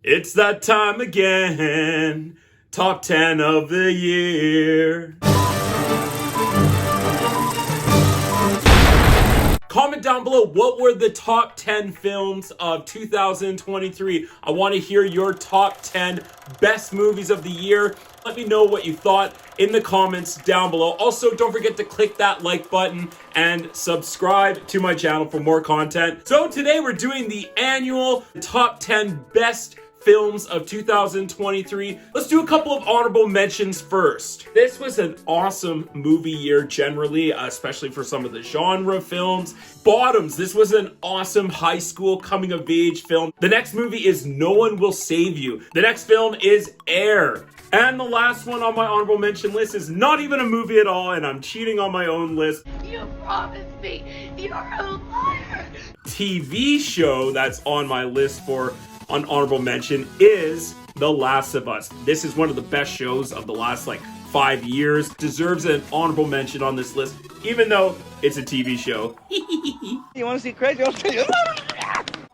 It's that time again. Top 10 of the year. Comment down below, what were the top 10 films of 2023? I want to hear your top 10 best movies of the year. Let me know what you thought in the comments down below. Also, don't forget to click that like button and subscribe to my channel for more content. So today we're doing the annual top 10 best films of 2023. Let's do a couple of honorable mentions first. This was an awesome movie year generally, especially for some of the genre films. Bottoms, this was an awesome high school coming of age film. The next movie is No One Will Save You. The next film is Air. And the last one on my honorable mention list is not even a movie at all, and I'm cheating on my own list. You promised me. You're a liar. TV show that's on my list for an honorable mention is The Last of Us. This is one of the best shows of the last 5 years. Deserves an honorable mention on this list, even though it's a TV show. You want to see crazy? I'll tell you.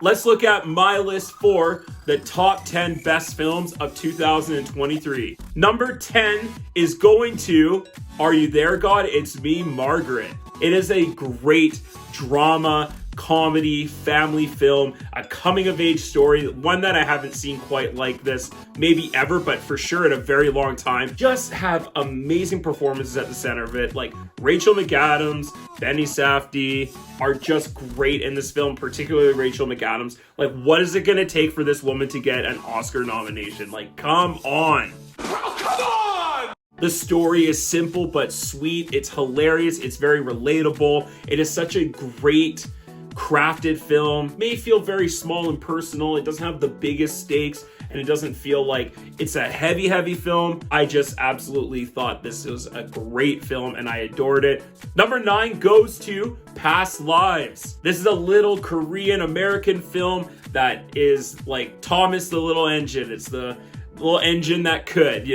Let's look at my list for the top 10 best films of 2023. Number 10 is going to Are You There, God? It's Me, Margaret. It is a great drama, comedy, family film, a coming-of-age story, one that I haven't seen quite like this, maybe ever, but for sure in a very long time. Just have amazing performances at the center of it, like Rachel McAdams, Benny Safdie are just great in this film, particularly Rachel McAdams. What is it going to take for this woman to get an Oscar nomination? Come on! The story is simple but sweet. It's hilarious. It's very relatable. It is such a great crafted film. May feel very small and personal. It doesn't have the biggest stakes, and it doesn't feel like it's a heavy film. I just absolutely thought this was a great film and I adored it. Number 9 goes to Past Lives. This is a little Korean American film that is like Thomas the Little Engine. It's the little engine that could, I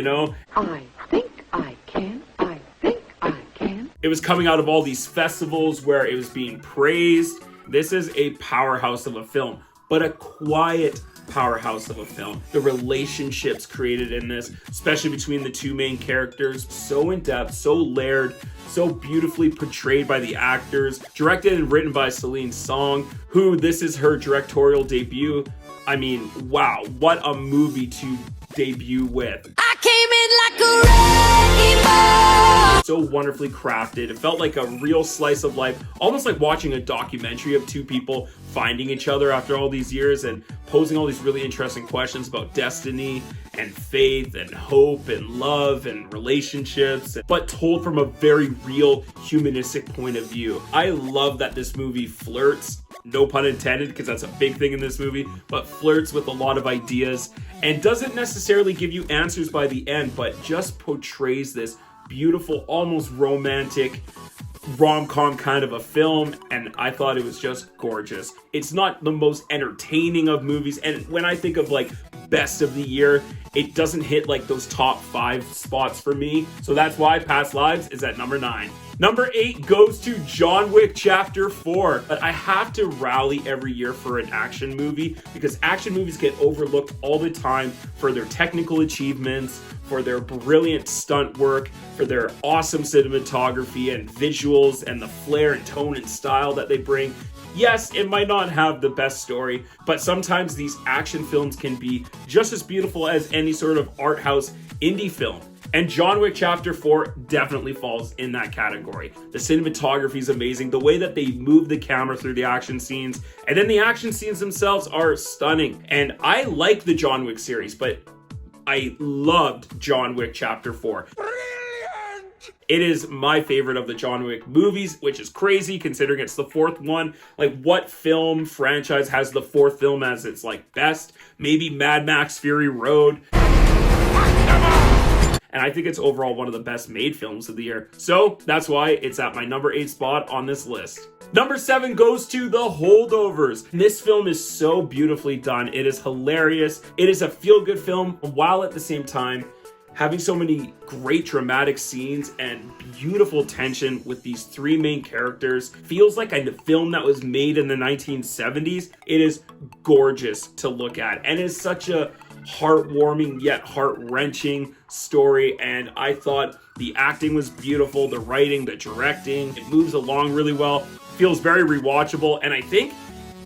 think I can. I think I can. It was coming out of all these festivals where it was being praised. This is a powerhouse of a film, but a quiet powerhouse of a film. The relationships created in this, especially between the two main characters, so in depth, so layered, so beautifully portrayed by the actors. Directed and written by Celine Song, who this is her directorial debut. I mean, wow, what a movie to debut with. I came in like a wrecking ball. So wonderfully crafted. It felt like a real slice of life, almost like watching a documentary of two people finding each other after all these years and posing all these really interesting questions about destiny and faith and hope and love and relationships, but told from a very real humanistic point of view. I love that this movie flirts, no pun intended, because that's a big thing in this movie, but flirts with a lot of ideas and doesn't necessarily give you answers by the end, but just portrays this beautiful, almost romantic rom-com kind of a film, and I thought it was just gorgeous. It's not the most entertaining of movies, and when I think of best of the year, it doesn't hit those top 5 spots for me, so that's why Past Lives is at number 9. Number 8 goes to John Wick Chapter 4. But I have to rally every year for an action movie because action movies get overlooked all the time for their technical achievements, for their brilliant stunt work, for their awesome cinematography and visuals and the flair and tone and style that they bring. Yes, it might not have the best story, but sometimes these action films can be just as beautiful as any sort of art house indie film. And John Wick Chapter 4 definitely falls in that category. The cinematography is amazing. The way that they move the camera through the action scenes, and then the action scenes themselves are stunning. And I like the John Wick series, but I loved John Wick Chapter 4. It is my favorite of the John Wick movies, which is crazy considering it's the 4th one. What film franchise has the 4th film as its best? Maybe Mad Max Fury Road. And I think it's overall one of the best made films of the year. So that's why it's at my number 8 spot on this list. Number 7 goes to The Holdovers. This film is so beautifully done. It is hilarious. It is a feel-good film while at the same time having so many great dramatic scenes and beautiful tension with these three main characters. Feels like a film that was made in the 1970s. It is gorgeous to look at and is such a heartwarming yet heart-wrenching story, and I thought the acting was beautiful, the writing, the directing, it moves along really well, feels very rewatchable, and I think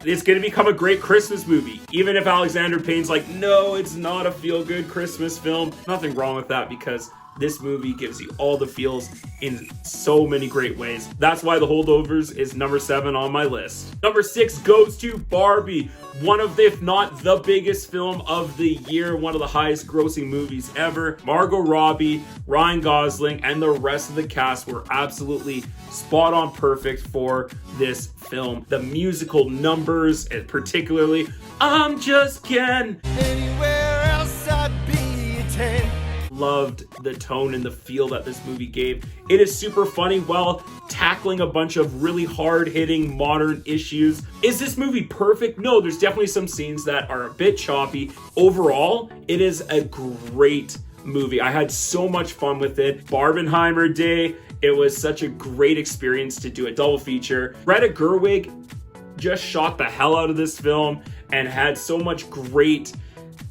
it's going to become a great Christmas movie. Even if Alexander Payne's like, no, it's not a feel-good Christmas film, nothing wrong with that, because this movie gives you all the feels in so many great ways. That's why The Holdovers is number 7 on my list. Number 6 goes to Barbie. One of, if not the biggest film of the year, one of the highest grossing movies ever. Margot Robbie, Ryan Gosling, and the rest of the cast were absolutely spot on perfect for this film. The musical numbers, and particularly, I'm just Ken. Anywhere else I'd be 10. Loved the tone and the feel that this movie gave. It is super funny while tackling a bunch of really hard-hitting modern issues. Is this movie perfect? No, there's definitely some scenes that are a bit choppy. Overall, it is a great movie. I had so much fun with it. Barbenheimer Day, it was such a great experience to do a double feature. Greta Gerwig just shot the hell out of this film and had so much great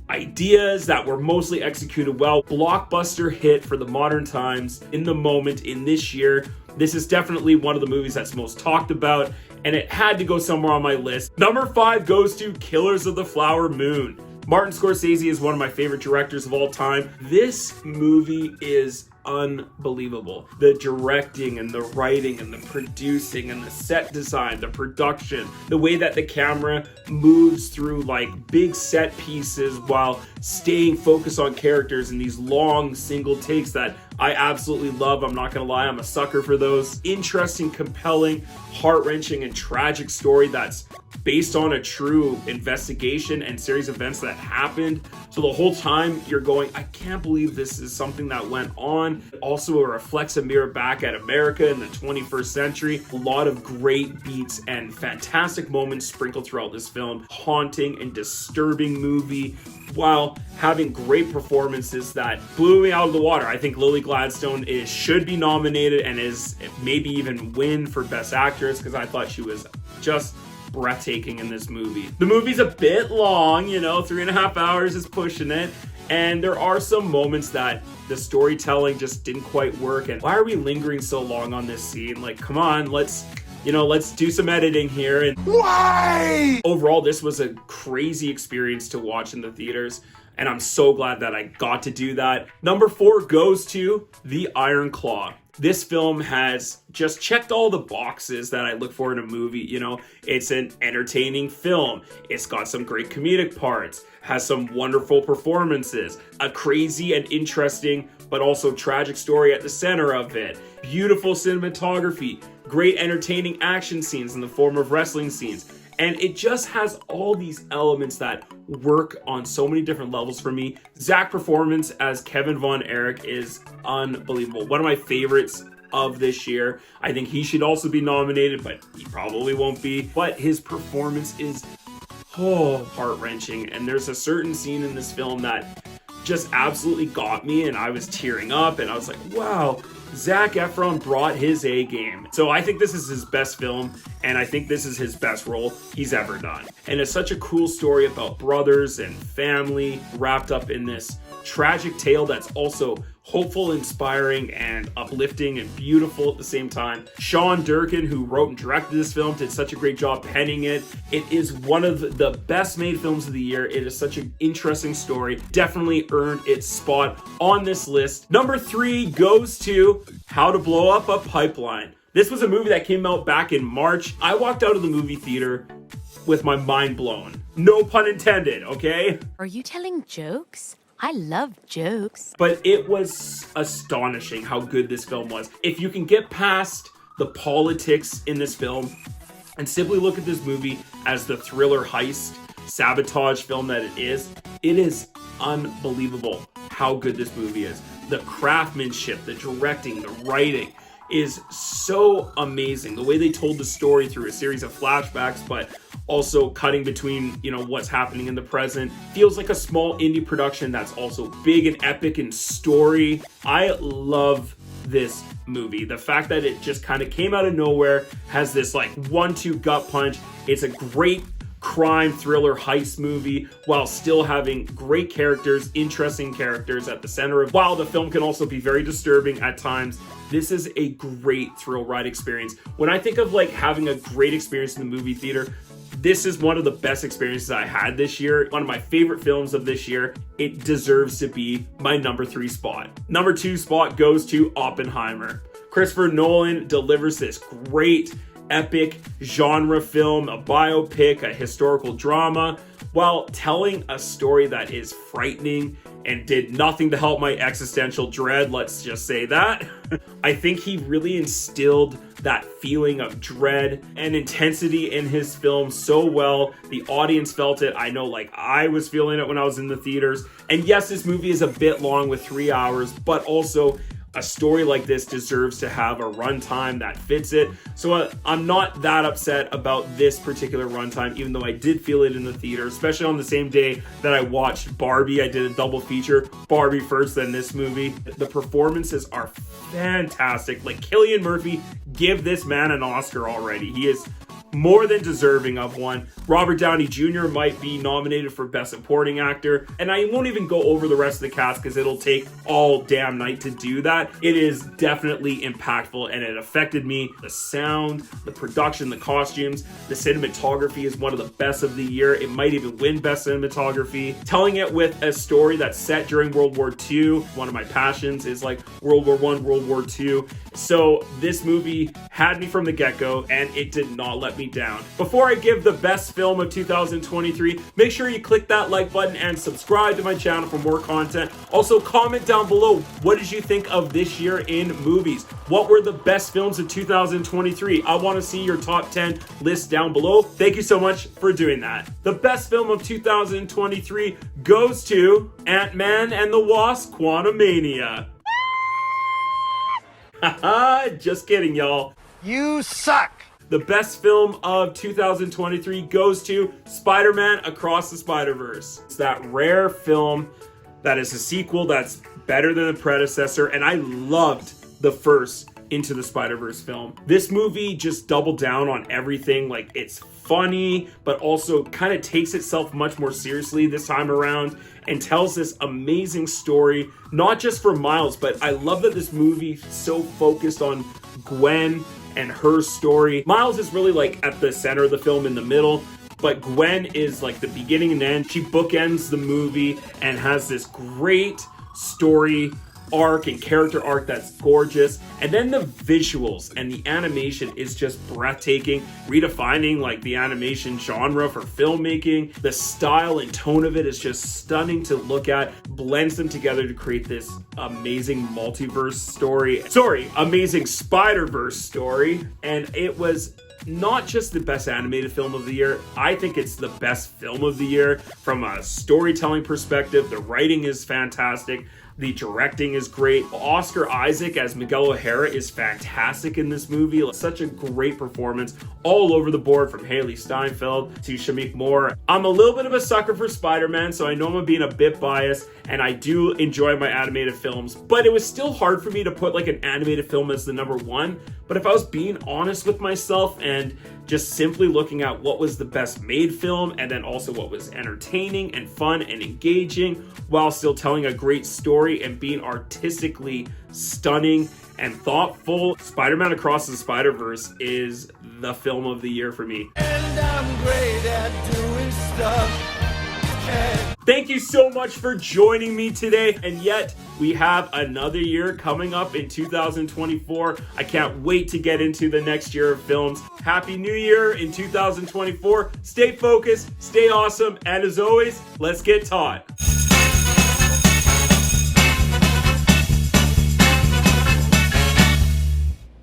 ideas that were mostly executed well. Blockbuster hit for the modern times, in the moment, in this year. This is definitely one of the movies that's most talked about, and it had to go somewhere on my list. Number 5 goes to Killers of the Flower Moon. Martin Scorsese is one of my favorite directors of all time. This movie is unbelievable. The directing and the writing and the producing and the set design, the production, the way that the camera moves through like big set pieces while staying focused on characters in these long single takes that I absolutely love. I'm not gonna lie, I'm a sucker for those. Interesting, compelling, heart-wrenching, and tragic story that's based on a true investigation and series of events that happened. So the whole time you're going, I can't believe this is something that went on. Also, it reflects a mirror back at America in the 21st century. A lot of great beats and fantastic moments sprinkled throughout this film. Haunting and disturbing movie, while having great performances that blew me out of the water. I think Lily Gladstone should be nominated and is maybe even win for Best Actress, because I thought she was just breathtaking in this movie. The movie's a bit long, 3.5 hours is pushing it, and there are some moments that the storytelling just didn't quite work. And why are we lingering so long on this scene? Like, come on, let's do some editing here. And why? Overall, this was a crazy experience to watch in the theaters, and I'm so glad that I got to do that. Number 4 goes to The Iron Claw. This film has just checked all the boxes that I look for in a movie. It's an entertaining film. It's got some great comedic parts, has some wonderful performances, a crazy and interesting but also tragic story at the center of it, beautiful cinematography, great entertaining action scenes in the form of wrestling scenes. And it just has all these elements that work on so many different levels for me. Zach's performance as Kevin Von Erich is unbelievable. One of my favorites of this year. I think he should also be nominated, but he probably won't be. But his performance is heart-wrenching. And there's a certain scene in this film that just absolutely got me, and I was tearing up, and I was like, wow, Zac Efron brought his A game. So I think this is his best film, and I think this is his best role he's ever done. And it's such a cool story about brothers and family wrapped up in this tragic tale that's also hopeful, inspiring, and uplifting and beautiful at the same time. Sean Durkin, who wrote and directed this film, did such a great job penning it. It is one of the best made films of the year. It is such an interesting story. Definitely earned its spot on this list. Number 3 goes to How to Blow Up a Pipeline. This was a movie that came out back in March. I walked out of the movie theater with my mind blown. No pun intended, okay? Are you telling jokes? I love jokes. But it was astonishing how good this film was. If you can get past the politics in this film and simply look at this movie as the thriller heist sabotage film that it is unbelievable how good this movie is. The craftsmanship, the directing, the writing is so amazing. The way they told the story through a series of flashbacks, but also cutting between, you know, what's happening in the present. Feels like a small indie production that's also big and epic in story. I love this movie. The fact that it just kind of came out of nowhere, has this like 1-2 gut punch. It's a great crime thriller heist movie while still having great characters, interesting characters at the center of. While the film can also be very disturbing at times, this is a great thrill ride experience. When I think of like having a great experience in the movie theater, this is one of the best experiences I had this year. One of my favorite films of this year. It deserves to be my number 3 spot. Number 2 spot goes to Oppenheimer. Christopher Nolan delivers this great epic genre film, a biopic, a historical drama, while telling a story that is frightening and did nothing to help my existential dread, let's just say that. I think he really instilled that feeling of dread and intensity in his film so well. The audience felt it. I know, like, I was feeling it when I was in the theaters. And yes, this movie is a bit long with 3 hours, but also a story like this deserves to have a runtime that fits it. So I'm not that upset about this particular runtime, even though I did feel it in the theater, especially on the same day that I watched Barbie. I did a double feature, Barbie first, then this movie. The performances are fantastic. Like, Cillian Murphy, give this man an Oscar already. He is more than deserving of one. Robert Downey Jr. might be nominated for Best Supporting Actor, and I won't even go over the rest of the cast because it'll take all damn night to do that. It is definitely impactful and it affected me. The sound, the production, the costumes, the cinematography is one of the best of the year. It might even win Best Cinematography. Telling it with a story that's set during World War II. One of my passions is like World War I, World War II. So this movie had me from the get-go and it did not let me down. Before I give the best film of 2023, make sure you click that like button and subscribe to my channel for more content. Also, comment down below, what did you think of this year in movies? What were the best films of 2023? I want to see your top 10 list down below. Thank you so much for doing that. The best film of 2023 goes to Ant-Man and the Wasp: Quantumania. Haha, just kidding, y'all. You suck! The best film of 2023 goes to Spider-Man Across the Spider-Verse. It's that rare film that is a sequel that's better than the predecessor, and I loved the first Into the Spider-Verse film. This movie just doubled down on everything. Like, it's funny, but also kind of takes itself much more seriously this time around and tells this amazing story, not just for Miles, but I love that this movie so focused on Gwen and her story. Miles is really like at the center of the film, in the middle, but Gwen is like the beginning and end. She bookends the movie and has this great story arc and character arc that's gorgeous. And then the visuals and the animation is just breathtaking, redefining like the animation genre for filmmaking. The style and tone of it is just stunning to look at, blends them together to create this amazing multiverse story. Amazing Spider-Verse story. And it was not just the best animated film of the year, I think it's the best film of the year from a storytelling perspective. The writing is fantastic. The directing is great. Oscar Isaac as Miguel O'Hara is fantastic in this movie. Such a great performance all over the board, from Haley Steinfeld to Shameik Moore. I'm a little bit of a sucker for Spider-Man, so I know I'm being a bit biased, and I do enjoy my animated films, but it was still hard for me to put like an animated film as the number 1. But if I was being honest with myself and just simply looking at what was the best made film, and then also what was entertaining and fun and engaging while still telling a great story and being artistically stunning and thoughtful, Spider-Man Across the Spider-Verse is the film of the year for me. And I'm great at doing stuff. Thank you so much for joining me today, and yet we have another year coming up in 2024. I can't wait to get into the next year of films. Happy New Year in 2024. Stay focused, stay awesome, and as always, let's get taught.